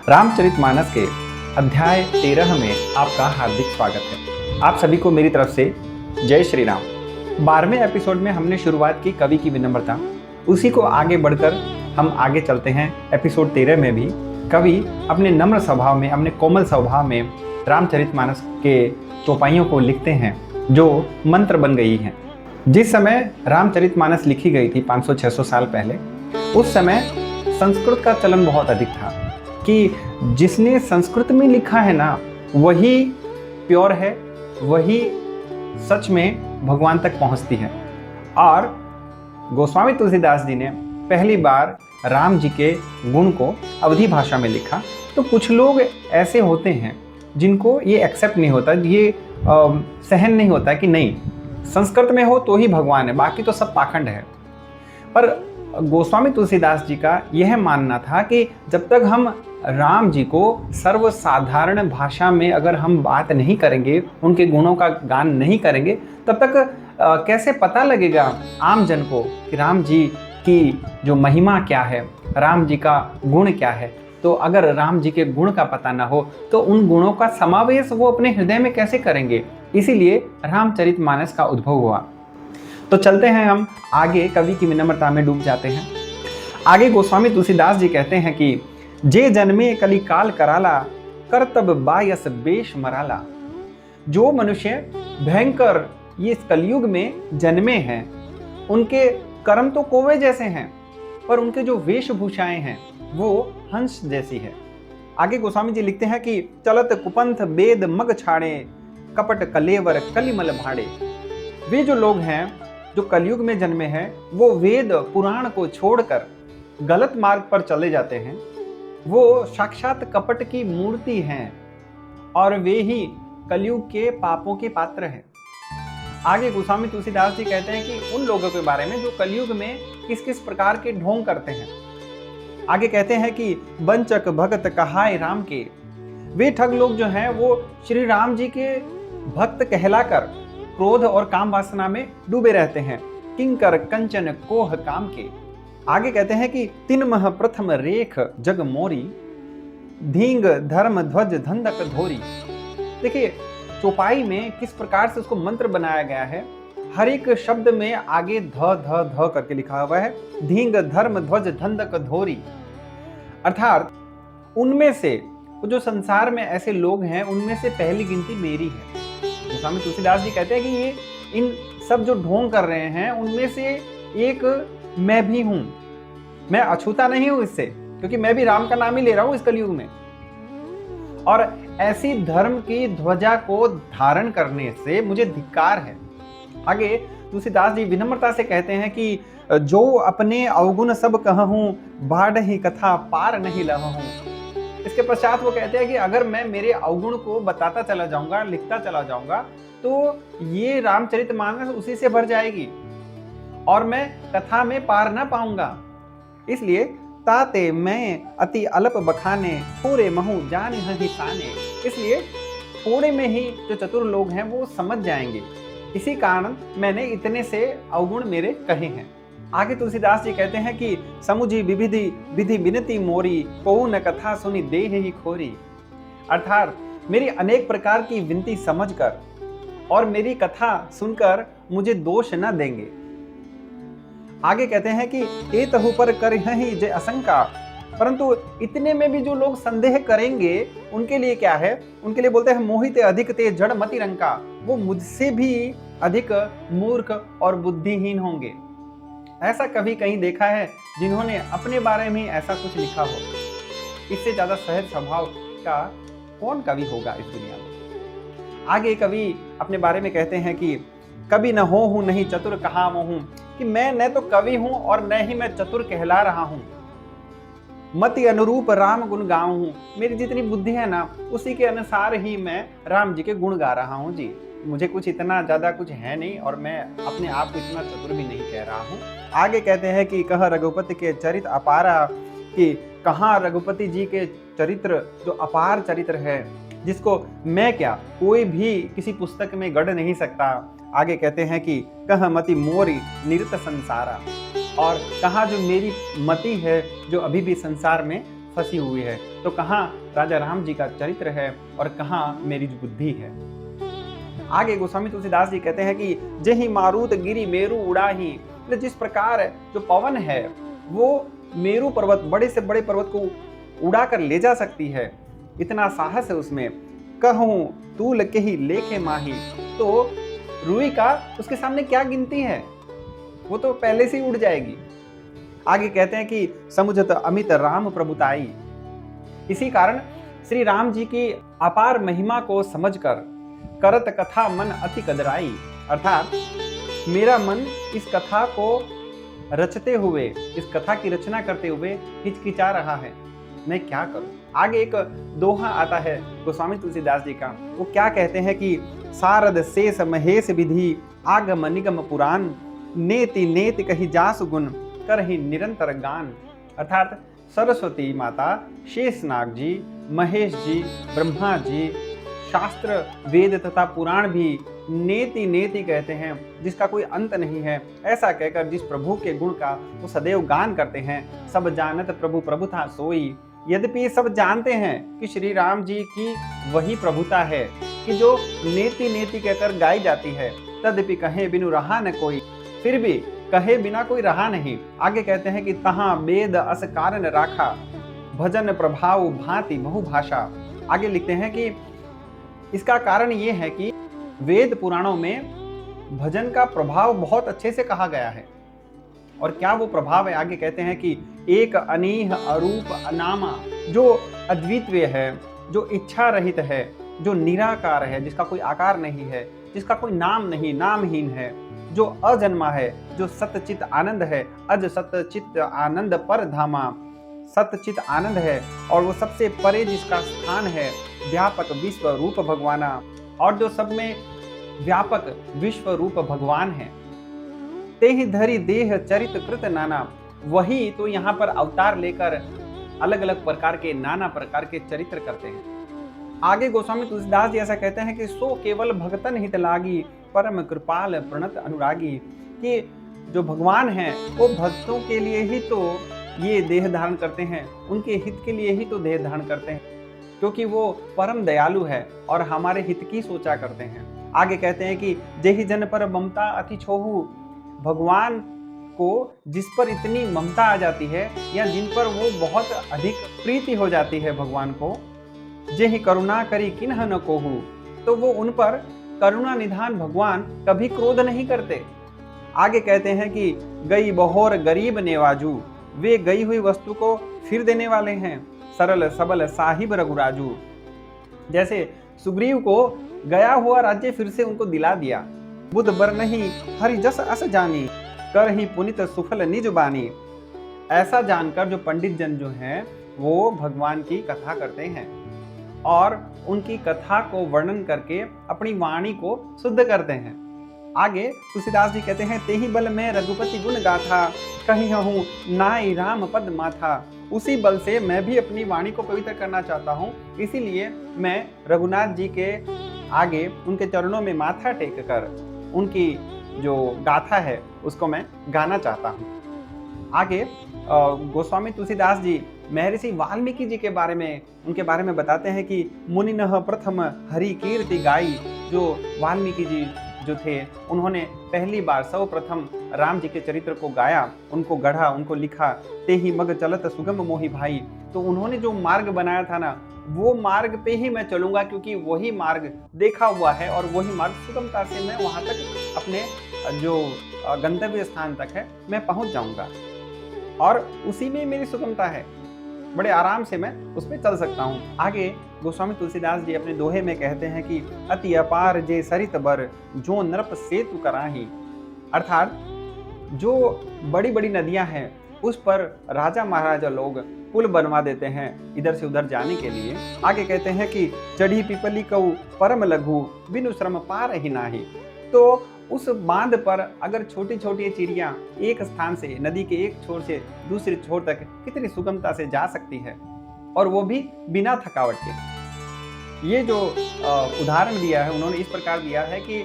रामचरितमानस के अध्याय 13 में आपका हार्दिक स्वागत है। आप सभी को मेरी तरफ से जय श्री राम। 12वें एपिसोड में हमने शुरुआत की कवि की विनम्रता, उसी को आगे बढ़कर हम आगे चलते हैं। एपिसोड 13 में भी कवि अपने नम्र स्वभाव में, अपने कोमल स्वभाव में रामचरितमानस के चौपाइयों को लिखते हैं जो मंत्र बन गई हैं। जिस समय रामचरितमानस लिखी गई थी 500-600 साल पहले, उस समय संस्कृत का चलन बहुत अधिक था कि जिसने संस्कृत में लिखा है ना, वही प्योर है, वही सच में भगवान तक पहुंचती है। और गोस्वामी तुलसीदास जी ने पहली बार राम जी के गुण को अवधी भाषा में लिखा। तो कुछ लोग ऐसे होते हैं जिनको ये एक्सेप्ट नहीं होता, ये सहन नहीं होता कि नहीं, संस्कृत में हो तो ही भगवान है, बाकी तो सब पाखंड है। पर गोस्वामी तुलसीदास जी का यह मानना था कि जब तक हम राम जी को सर्वसाधारण भाषा में अगर हम बात नहीं करेंगे, उनके गुणों का गान नहीं करेंगे, तब तक कैसे पता लगेगा आम जन को कि राम जी की जो महिमा क्या है, राम जी का गुण क्या है। तो अगर राम जी के गुण का पता ना हो तो उन गुणों का समावेश वो अपने हृदय में कैसे करेंगे। इसीलिए रामचरितमानस का उद्भव हुआ। तो चलते हैं हम आगे, कवि की विनम्रता में डूब जाते हैं। आगे गोस्वामी तुलसीदास जी कहते हैं कि जे जन्मे कलिकाल कराला, करतब बायस बेश मराला। जो मनुष्य भयंकर ये इस कलयुग में जन्मे हैं, उनके कर्म तो कौवे जैसे हैं, पर उनके जो वेशभूषाएं हैं वो हंस जैसी है। आगे गोस्वामी जी लिखते हैं कि चलत कुपंथ बेद मग छाड़े, कपट कलेवर कलिमल भाड़े। वे जो लोग हैं जो कलयुग में जन्मे हैं, वो वेद पुराण को छोड़कर गलत मार्ग पर चले जाते हैं। वो साक्षात कपट की मूर्ति हैं और वे ही कलयुग के पापों के पात्र हैं। आगे गोस्वामी तुलसीदास जी कहते हैं कि उन लोगों के बारे में जो कलयुग में किस किस प्रकार के ढोंग करते हैं। आगे कहते हैं कि बंचक भगत कहाय राम के। वे ठग लोग जो हैं वो श्री राम जी के भक्त कहलाकर क्रोध और काम वासना में डूबे रहते हैं। किंकर कंचन कोह काम के। आगे कहते हैं कि तिन मह प्रथम रेख जग मोरी, धींग धर्म ध्वज धंधक धोरी। देखिए चौपाई में किस प्रकार से उसको मंत्र बनाया गया है। हर एक शब्द में आगे ध ध ध करके लिखा हुआ है, धींग धर्म ध्वज धंधक धोरी। अर्थात उनमें से जो संसार में ऐसे लोग हैं, उनमें से पहली गिनती मेरी है। गोस्वामी तुलसीदास जी कहते हैं कि ये इन सब जो ढोंग कर रहे हैं उनमें से एक मैं भी हूं। मैं अछूता नहीं हूं इससे, क्योंकि मैं भी राम का नाम ही ले रहा हूं इस कलयुग में। और ऐसी धर्म की ध्वजा को धारण करने से मुझे धिक्कार है। आगे तुलसीदास जी विनम्रता से कहते हैं कि जो अपने अवगुण सब कहूं, बाढ़ ही कथा पार नहीं लहूं। इसके पश्चात वो कहते हैं कि अगर मैं मेरे अवगुण को बताता चला जाऊंगा, लिखता चला जाऊंगा, तो ये रामचरितमानस उसी से भर जाएगी और मैं कथा में पार ना पाऊंगा। इसलिए ताते मैं अति अल्प बखाने, थोड़े महु जान ही साने। इसलिए थोड़े में ही जो चतुर लोग हैं वो समझ जाएंगे। इसी कारण मैंने इतने से अवगुण मेरे कहे हैं। आगे तुलसीदास जी कहते हैं कि समुझी विविधि विधि विनती मोरी, को न कथा सुनी देह ही खोरी। अर्थात मेरी अनेक प्रकार की विनती समझकर और मेरी कथा सुनकर मुझे दोष न देंगे। आगे कहते हैं कि ए तहु पर कर ही जय आशंका। परंतु इतने में भी जो लोग संदेह करेंगे उनके लिए क्या है, उनके लिए बोलते हैं मोहित अधिक ते जड़ मति रंका। वो मुझसे भी अधिक मूर्ख और बुद्धिहीन होंगे। ऐसा कभी कहीं देखा है जिन्होंने अपने बारे में ऐसा कुछ लिखा हो? इससे ज्यादा सहज स्वभाव का कौन कवि होगा इस दुनिया में। आगे कवि अपने बारे में कहते हैं कि कवि न हो हूं नहीं चतुर कहा हूं, कि मैं न तो कवि हूं और न ही मैं चतुर कहला रहा हूं। मति अनुरूप राम गुण गाऊं हूं। मेरी जितनी बुद्धि है ना, उसी के अनुसार ही मैं राम जी के गुण गा रहा हूं जी। मुझे कुछ इतना ज्यादा कुछ है नहीं और मैं अपने आप को इतना चतुर भी नहीं कह रहा हूँ। आगे कहते हैं कि कह रघुपति के चरित्र अपारा, कि कहाँ रघुपति जी के चरित्र जो अपार चरित्र है, जिसको मैं क्या कोई भी किसी पुस्तक में गढ़ नहीं सकता। आगे कहते हैं कि कह मति मोरी निरत संसारा, और कहा जो मेरी मति है जो अभी भी संसार में फंसी हुई है। तो कहाँ राजा राम जी का चरित्र है और कहाँ मेरी जो बुद्धि है। आगे गोस्वामी तुलसीदास जी कहते हैं कि जही मारुत गिरी मेरू उड़ाही, तो जिस प्रकार जो पवन है वो मेरू पर्वत, बड़े से बड़े पर्वत को उड़ा कर ले जा सकती है, इतना साहस है उसमें। कहूं तूल के ही लेखे माही, तो रुई का उसके सामने क्या गिनती है, वो तो पहले से ही उड़ जाएगी। आगे कहते हैं कि समुझत अमित राम प्रभुताई, इसी कारण श्री राम जी की अपार महिमा को समझकर करत कथा मन अति कदराई, अर्थात मेरा मन इस कथा को रचते हुए, इस कथा की रचना करते हुए हिचकिचा रहा है, मैं क्या करूं। आगे एक दोहा आता है गोस्वामी तुलसीदास जी का, वो क्या कहते हैं कि सारद शेष महेश विधि आगम निगम पुराण, नेति नेति कही जासु गुण करहि निरंतर गान, अर्थात सरस्वती माता, शेषनाग जी, महेश जी, ब्रह्मा जी, शास्त्र वेद तथा पुराण भी नेति नेति कहते हैं, जिसका कोई अंत नहीं है, ऐसा कहकर जिस प्रभु के गुण का वो सदैव गान करते हैं। सब जानत प्रभु प्रभु था सोई, यद्यपि सब जानते हैं कि श्री राम जी की वही प्रभुता है कि जो नेति नेति कहकर गाई जाती है। तद्यपि कहे बिनु रहा न कोई, फिर भी कहे बिना कोई रहा नहीं। आगे कहते हैं कि तहाँ वेद अस कारण राखा, भजन प्रभाव भांति बहुभाषा। आगे लिखते हैं कि इसका कारण ये है कि वेद पुराणों में भजन का प्रभाव बहुत अच्छे से कहा गया है। और क्या वो प्रभाव है, आगे कहते हैं कि एक अनीह अरूप अनामा, जो अद्वितीय है, जो इच्छा रहित है, जो निराकार है, जिसका कोई आकार नहीं है, जिसका कोई नाम नहीं, नामहीन है, जो अजन्मा है, जो सतचित आनंद है, अज सतचित आनंद पर धामा, सतचित आनंद है और वो सबसे परे जिसका स्थान है, व्यापक विश्व रूप भगवाना, और जो सब में व्यापक विश्व रूप भगवान है। ते ही धरी देह चरित कृत नाना, वही तो यहाँ पर अवतार लेकर अलग अलग प्रकार के, नाना प्रकार के चरित्र करते हैं। आगे गोस्वामी तुलसीदास जी ऐसा कहते हैं कि सो केवल भगतन हित लागी, परम कृपाल प्रणत अनुरागी, कि जो भगवान हैं वो भक्तों के लिए ही तो ये देह धारण करते हैं, उनके हित के लिए ही तो देह धारण करते हैं, क्योंकि वो परम दयालु है और हमारे हित की सोचा करते हैं। आगे कहते हैं कि जेहि जन पर ममता अति छोहू, भगवान को जिस पर इतनी ममता आ जाती है या जिन पर वो बहुत अधिक प्रीति हो जाती है भगवान को, जेहि करुणा करी किन्ह न कोहू, तो वो उन पर करुणा निधान भगवान कभी क्रोध नहीं करते। आगे कहते हैं कि गई बहोर गरीब नेवाजू, वे गई हुई वस्तु को फिर देने वाले हैं, सरल सबल साहिब रघुराजू। जैसे सुग्रीव को गया हुआ राज्य फिर से उनको दिला दिया। बुध बर नहीं हरि जस अस जानी, कर ही पुनित सुफल निज बानी। ऐसा जानकर जो पंडित जन जो हैं वो भगवान की कथा करते हैं और उनकी कथा को वर्णन करके अपनी वाणी को शुद्ध करते हैं। आगे तुलसीदास जी कहते हैं तेहि बल में रघुपति गुण गाथा, कहीं हूँ नाई राम पद माथा। उसी बल से मैं भी अपनी वाणी को पवित्र करना चाहता हूँ, इसीलिए मैं रघुनाथ जी के आगे उनके चरणों में माथा टेक कर उनकी जो गाथा है उसको मैं गाना चाहता हूँ। आगे गोस्वामी तुलसीदास जी महर्षि वाल्मीकि जी के बारे में, उनके बारे में बताते हैं कि मुनिनः प्रथम हरि कीर्ति गाई। जो वाल्मीकि जी जो थे उन्होंने पहली बार सर्वप्रथम राम जी के चरित्र को गाया, उनको गढ़ा, उनको लिखा। ते ही मग चलत सुगम मोहि भाई, तो उन्होंने जो मार्ग बनाया था ना, वो मार्ग पे ही मैं चलूंगा, क्योंकि वही मार्ग देखा हुआ है और वही मार्ग सुगमता से मैं वहां तक अपने जो गंतव्य स्थान तक है मैं पहुंच जाऊंगा और उसी में मेरी सुगमता है, बड़े आराम से मैं उस पर चल सकता हूँ। आगे गोस्वामी तुलसीदास जी अपने दोहे में कहते हैं कि अति अपार जे सरित बर, जो नृप सेतु कराही। अर्थात जो बड़ी बड़ी नदियां हैं उस पर राजा महाराजा लोग पुल बनवा देते हैं इधर से उधर जाने के लिए। आगे कहते हैं कि चढ़ी पिपली कऊ परम लघु, बिनु श्रम पार ही नाही। तो उस बांध पर अगर छोटी छोटी चिड़िया एक स्थान से, नदी के एक छोर से दूसरे छोर तक कितनी सुगमता से जा सकती है, और वो भी बिना थकावट के। ये जो उदाहरण दिया है उन्होंने इस प्रकार दिया है कि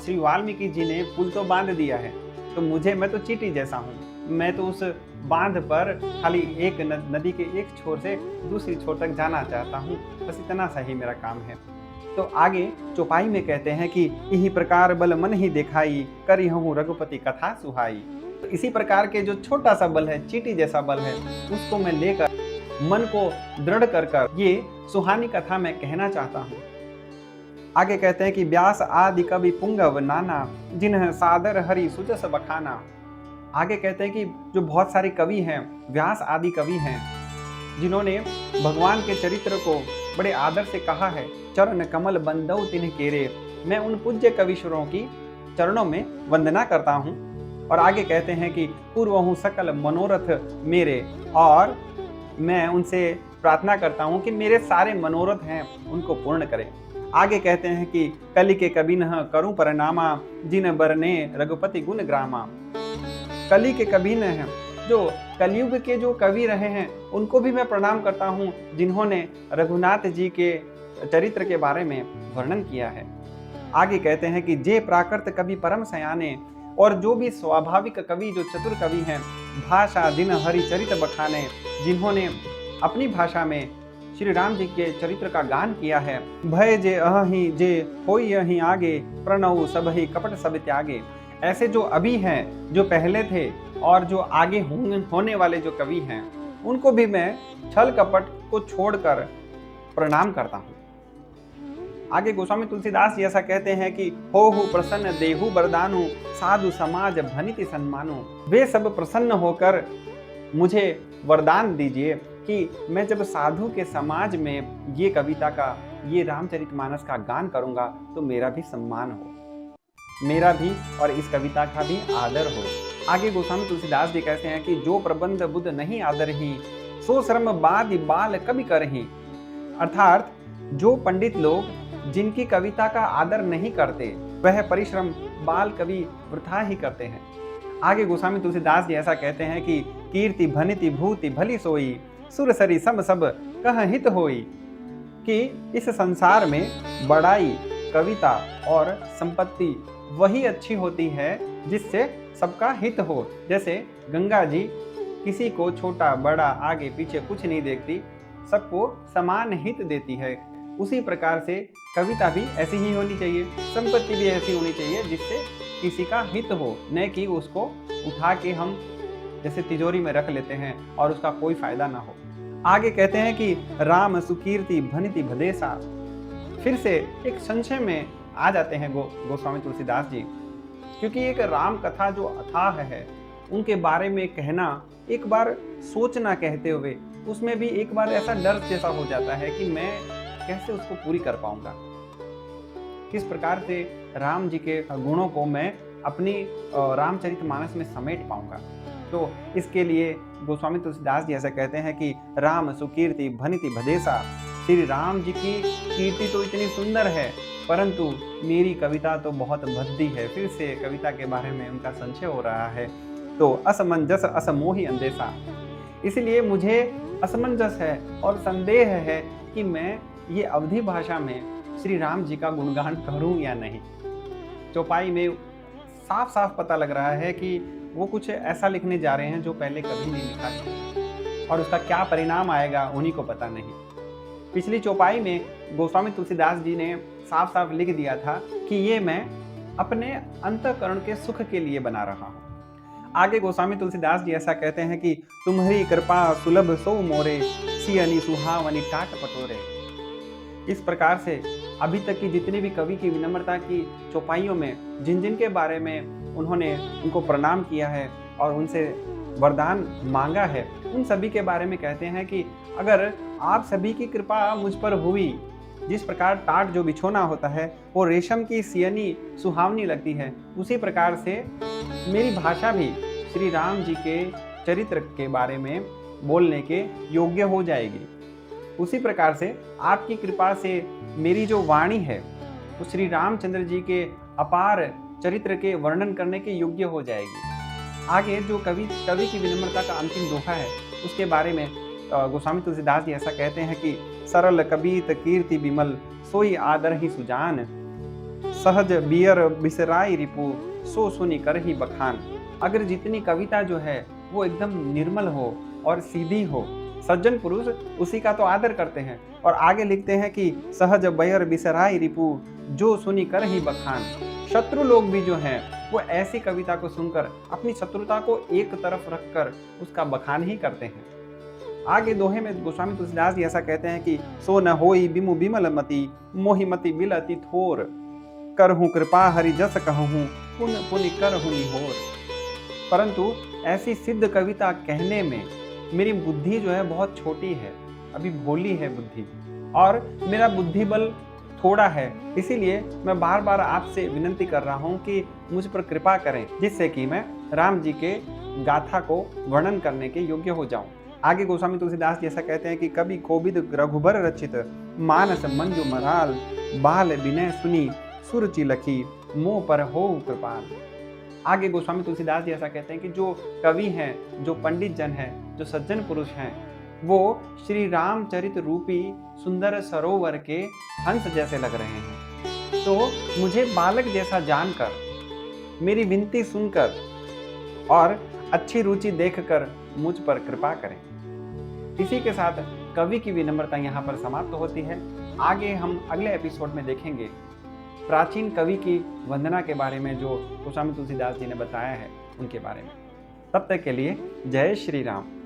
श्री वाल्मीकि जी ने पुल तो बांध दिया है, तो मैं तो चींटी जैसा हूँ, मैं तो उस बांध पर खाली एक नदी के एक छोर से दूसरी छोर तक जाना चाहता हूँ, बस इतना सा ही मेरा काम है। तो आगे चौपाई में कहते हैं कि इही प्रकार बल मन ही दिखाई, करी हूँ रघुपति कथा सुहाई। तो इसी प्रकार के जो छोटा सा बल है, चींटी जैसा बल है, उसको मैं लेकर मन को दृढ़ कर ये सुहानी कथा मैं कहना चाहता हूँ। आगे कहते हैं कि व्यास आदि कवि पुंगव नाना, जिन्ह सादर हरि सुजस बखाना। आगे कहते हैं कि जो बहुत सारे कवि हैं, व्यास आदि कवि हैं, जिन्होंने भगवान के चरित्र को बड़े आदर से कहा है। चरण कमल बंदौ तिन्ह केरे, मैं उन पूज्य कविश्वरों की चरणों में वंदना करता हूँ। और आगे कहते हैं कि पूर्वहु सकल मनोरथ मेरे, और मैं उनसे प्रार्थना करता हूँ कि मेरे सारे मनोरथ हैं उनको पूर्ण करें। आगे कहते हैं कि कलि के कबिनह करूं परनामा, जिन बरने रघुपति गुण ग्रामा। कलि के कबिन हैं, जो कलयुग के जो कवि रहे हैं, उनको भी मैं प्रणाम करता हूँ, जिन्होंने रघुनाथ जी के चरित्र के बारे में वर्णन किया है। आगे कहते हैं कि जे प्राकृत कवि परम सयाने, और जो भी स्वाभाविक कवि, जो चतुर कवि हैं, भाषा जिन हरि चरित बखाने, जिन्होंने अपनी भाषा में श्री राम जी के चरित्र का गान किया है। भय जे अहि जे होई यहीं आगे, प्रणव सब ही कपट सब त्यागे। ऐसे जो अभी हैं, जो पहले थे और जो आगे होने वाले जो कवि हैं, उनको भी मैं छल कपट को छोड़कर प्रणाम करता हूँ। आगे गोस्वामी तुलसीदास जी ऐसा कहते हैं कि हो प्रसन्न देहु बरदानु, साधु समाज भनिति सम्मानु। वे सब प्रसन्न होकर मुझे वरदान दीजिए कि मैं जब साधु के समाज में ये कविता का, ये रामचरितमानस का गान करूंगा तो मेरा भी सम्मान हो, मेरा भी और इस कविता का भी आदर हो। आगे गोस्वामी तुलसीदास जी कहते हैं कि जो प्रबंध बुध नहीं आदर ही, सो श्रम बादि बाल कवि करही। अर्थात जो पंडित लोग जिनकी कविता का आदर नहीं करते, वह परिश्रम बाल कवि वृथा ही करते हैं। आगे गोस्वामी तुलसीदास जी ऐसा कहते हैं कि कीर्ति भनिति भूति भली सोई, सुरसरी सम सब कह हित होई। कि इस संसार में बड़ाई, कविता और संपत्ति वही अच्छी होती है जिससे सबका हित हो। जैसे गंगा जी किसी को छोटा बड़ा आगे पीछे कुछ नहीं देखती, सबको समान हित देती है। उसी प्रकार से कविता भी ऐसी ही होनी चाहिए, संपत्ति भी ऐसी होनी चाहिए जिससे किसी का हित हो, न कि उसको उठा के हम जैसे तिजोरी में रख लेते हैं और उसका कोई फायदा ना हो। आगे कहते हैं कि राम सुकीर्ति भनिति भदेसा। फिर से एक संशय में आ जाते हैं गोस्वामी तुलसीदास जी, क्योंकि एक राम कथा जो अथाह है, उनके बारे में कहना, एक बार सोचना कहते हुए उसमें भी एक बार ऐसा डर जैसा हो जाता है कि मैं कैसे उसको पूरी कर पाऊंगा, किस प्रकार से राम जी के गुणों को मैं अपनी रामचरितमानस में समेट पाऊंगा। तो इसके लिए गोस्वामी तुलसीदास जी ऐसा कहते हैं कि राम सुकीर्ति भनिति भदेसा। श्री राम जी की कीर्ति तो इतनी सुंदर है, परंतु मेरी कविता तो बहुत भद्दी है। फिर से कविता के बारे में उनका संशय हो रहा है। तो असमंजस असमोही अंदेशा, इसलिए मुझे असमंजस है और संदेह है कि मैं ये अवधी भाषा में श्री राम जी का गुणगान करूं या नहीं। चौपाई में साफ साफ पता लग रहा है कि वो कुछ ऐसा लिखने जा रहे हैं जो पहले कभी नहीं लिखा है, और उसका क्या परिणाम आएगा उन्हीं को पता नहीं। पिछली चौपाई में गोस्वामी तुलसीदास जी ने साफ साफ लिख दिया था कि ये मैं अपने अंतःकरण के सुख के लिए बना रहा हूँ। आगे गोस्वामी तुलसीदास जी ऐसा कहते हैं कि तुम्हारी कृपा सुलभ सो मोरे, सियनी सुहावनी टाट पटोरे। इस प्रकार से अभी तक की जितनी भी कवि की विनम्रता की चौपाइयों में जिन जिन के बारे में उन्होंने उनको प्रणाम किया है और उनसे वरदान मांगा है, उन सभी के बारे में कहते हैं कि अगर आप सभी की कृपा मुझ पर हुई, जिस प्रकार टाट जो बिछोना होता है वो रेशम की सियनी सुहावनी लगती है, उसी प्रकार से मेरी भाषा भी श्री राम जी के चरित्र के बारे में बोलने के योग्य हो जाएगी। उसी प्रकार से आपकी कृपा से मेरी जो वाणी है वो श्री रामचंद्र जी के अपार चरित्र के वर्णन करने के योग्य हो जाएगी। आगे जो कवि की विनम्रता का अंतिम दोहा है उसके बारे में गोस्वामी तुलसीदास जी ऐसा कहते हैं कि सरल कबीत कीर्ति बिमल, सोई आदर ही सुजान, सहज बियर बिसराई रिपु, सो सुनी कर ही बखान। अगर जितनी कविता जो है वो एकदम निर्मल हो और सीधी हो, सज्जन पुरुष उसी का तो आदर करते हैं। और आगे लिखते हैं कि सहज बयर बिसराई रिपु, जो सुनी कर ही बखान। शत्रु लोग भी जो हैं वो ऐसी कविता को सुनकर अपनी शत्रुता को एक तरफ रखकर उसका बखान ही करते हैं। आगे दोहे में गोस्वामी तुलसीदास जी ऐसा कहते हैं कि सो न होई बिमु बिमल मति, मोहि मति बिलति थोर, करहूं कृपा हरि जस कहूं, पुन पुनि करहूं निहोर। परंतु ऐसी सिद्ध कविता कहने में मेरी बुद्धि जो है बहुत छोटी है, अभी भोली है बुद्धि, और मेरा बुद्धि बल थोड़ा है। इसीलिए मैं बार बार आपसे विनती कर रहा हूँ कि मुझ पर कृपा करें, जिससे कि मैं राम जी के गाथा को वर्णन करने के योग्य हो जाऊं। आगे गोस्वामी तुलसीदास जी ऐसा कहते हैं कि कवि कोविद रघुबर रचित, मानस मंजू मराल, बाल विनय सुनी सुरचि लखी, मोह पर हो कृपाल। आगे गोस्वामी तुलसीदास जी ऐसा कहते हैं कि जो कवि हैं, जो पंडित जन हैं, जो सज्जन पुरुष हैं, वो श्री रामचरित रूपी सुंदर सरोवर के हंस जैसे लग रहे हैं। तो मुझे बालक जैसा जानकर, मेरी विनती सुनकर और अच्छी रुचि देखकर मुझ पर कृपा करें। इसी के साथ कवि की विनम्रता यहाँ पर समाप्त होती है। आगे हम अगले एपिसोड में देखेंगे प्राचीन कवि की वंदना के बारे में, जो गोस्वामी तुलसीदास जी ने बताया है उनके बारे में। तब तक के लिए जय श्री राम।